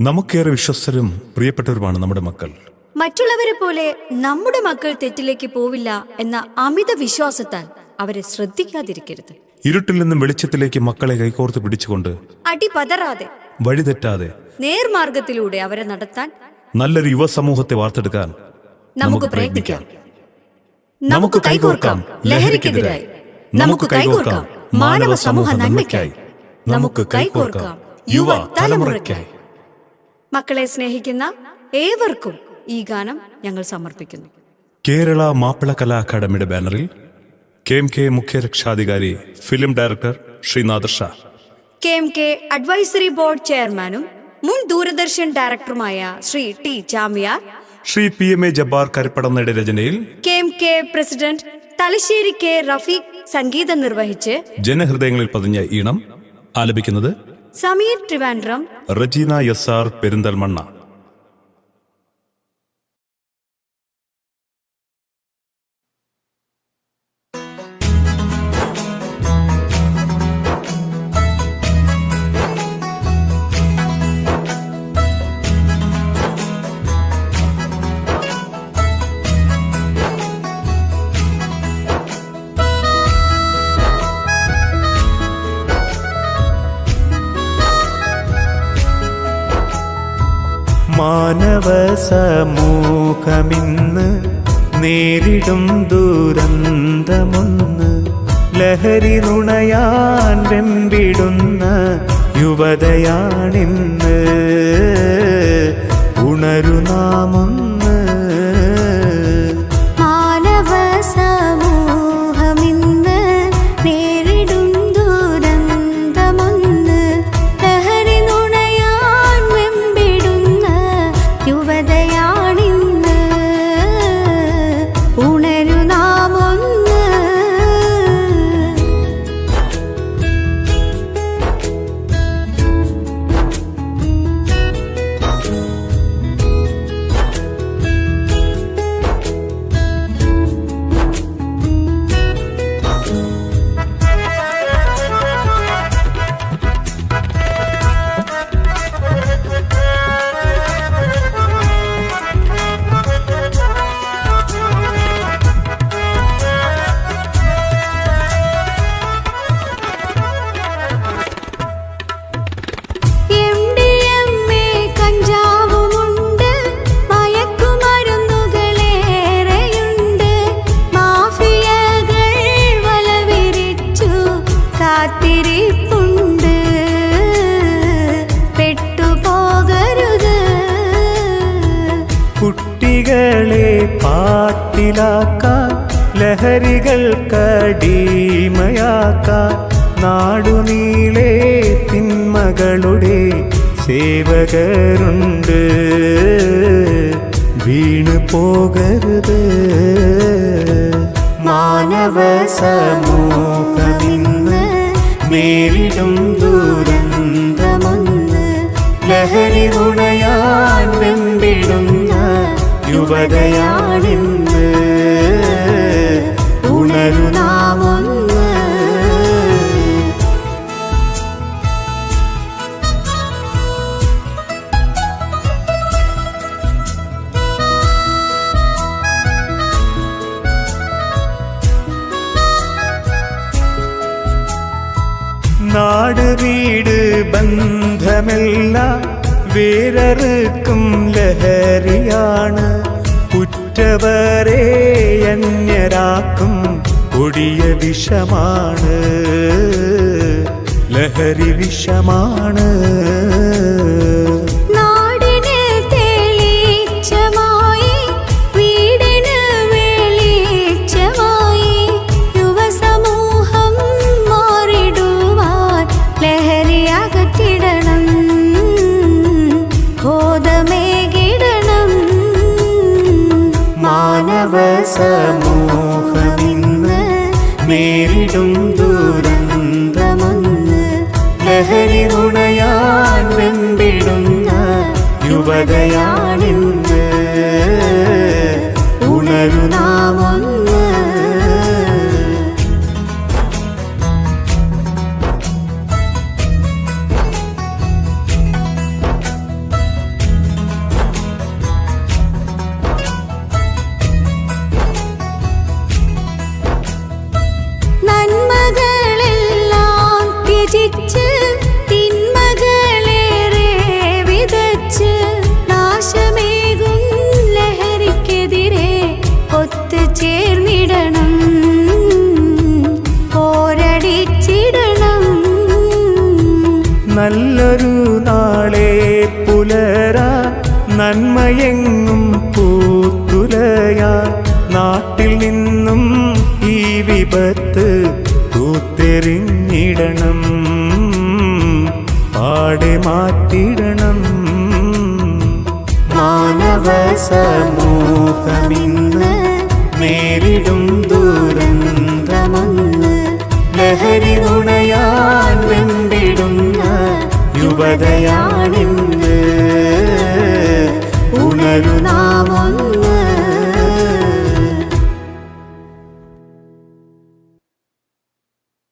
നമുക്കേറെ വിശ്വസ്തരും പ്രിയപ്പെട്ടവരുമാണ് നമ്മുടെ മക്കൾ. മറ്റുള്ളവരെ പോലെ നമ്മുടെ മക്കൾ തെറ്റിലേക്ക് പോവില്ല എന്ന അമിത വിശ്വാസത്താൽ അവരെ ശ്രദ്ധിക്കാതിരിക്കരുത്. ഇരുട്ടിൽ നിന്നും വെളിച്ചത്തിലേക്ക് മക്കളെ കൈകോർത്ത് പിടിച്ചുകൊണ്ട് അടിപതറാതെ വഴിതെറ്റാതെ നേർമാർഗത്തിലൂടെ അവരെ നടത്താൻ നല്ലൊരു യുവസമൂഹത്തെ വാർത്തെടുക്കാൻ നമുക്ക് പ്രയത്നിക്കാം. നമുക്ക് കൈകോർക്കാം ലഹരിക്കെതിരായി. നമുക്ക് കൈകോർക്കാം മാനവ സമൂഹ നന്മയ്ക്കായി. നമുക്ക് കൈകോർക്കാം യുവ തലമുറയ്ക്കായി. മക്കളെ സ്നേഹിക്കുന്ന ഏവർക്കും ഈ ഗാനം ഞങ്ങൾ സമർപ്പിക്കുന്നു. കേരള മാപ്പിള കലാ അക്കാദമിയുടെ ബാനറിൽ KMK മുഖ്യ രക്ഷാധികാരി film director Shri Nadir Shah, KMK advisory board ചെയർമാനും മുൻ ദൂരദർശൻ ഡയറക്ടറുമായ ശ്രീ ടി ചാമിയാർ, ശ്രീ PMA ജബ്ബാർ കരിപ്പടന്നയുടെ രചനയിൽ KMK president Thalassery K Rafeeq സംഗീതം നിർവഹിച്ച് ജനഹൃദയങ്ങളിൽ പതിഞ്ഞ ഈണം ആലപിക്കുന്നത് സമീർ ട്രിവാൻഡ്രം, റജീന SR പെരിന്തൽമണ്ണ. മാനവ സമൂഹമിന്ന് നേരിടും ദുരന്തമൊന്ന്, ലഹരി നുണയാൻ വെമ്പിടുന്ന യുവതയാണിന്ന്. ഉണരു നാമൊന്ന്. കുട്ടികളെ പാട്ടിലാക്കാൻ, ലഹരികൾക്കടിമയാക്കാൻ നാടുനീളെ തിന്മകളുടെ സേവകരുണ്ട്. വീണു പോകരുത്. മാനവ സമൂഹമിന്ന് നേരിടും ദുരന്തമൊന്ന്, ലഹരി നുണയാൻ വെമ്പിടുന്ന യുവതയാണിന്ന്. ഉണരു നാമൊന്ന്. നാട് വീട് ബന്ധമെല്ലാം വേരറുക്കും ലഹരിയാണ്. കുറ്റവരെ അന്യരാക്കും കൊടിയ വിഷമാണ്. ലഹരി വിഷമാണ്. മാനവ സമൂഹമിന്ന് നേരിടും ദുരന്തമൊന്ന്, ലഹരി നുണയാൻ വെമ്പിടുന്ന യുവതയാണിന്ന്. ഉണരു നാമൊന്ന്. നല്ലൊരു നാളെ പുലരാ നന്മയെങ്ങും പൂത്തുലയാ നാട്ടിൽ നിന്നും ഈ വിപത്ത് തൂത്തെറിഞ്ഞിടണം പാടെ മാറ്റിടണം മാനവ സമൂഹമിന്ന് നേരിടും ദുരന്തമൊന്ന് ലഹരി നുണയാൻ വെമ്പിടുന്ന യുവതയാണിന്ന്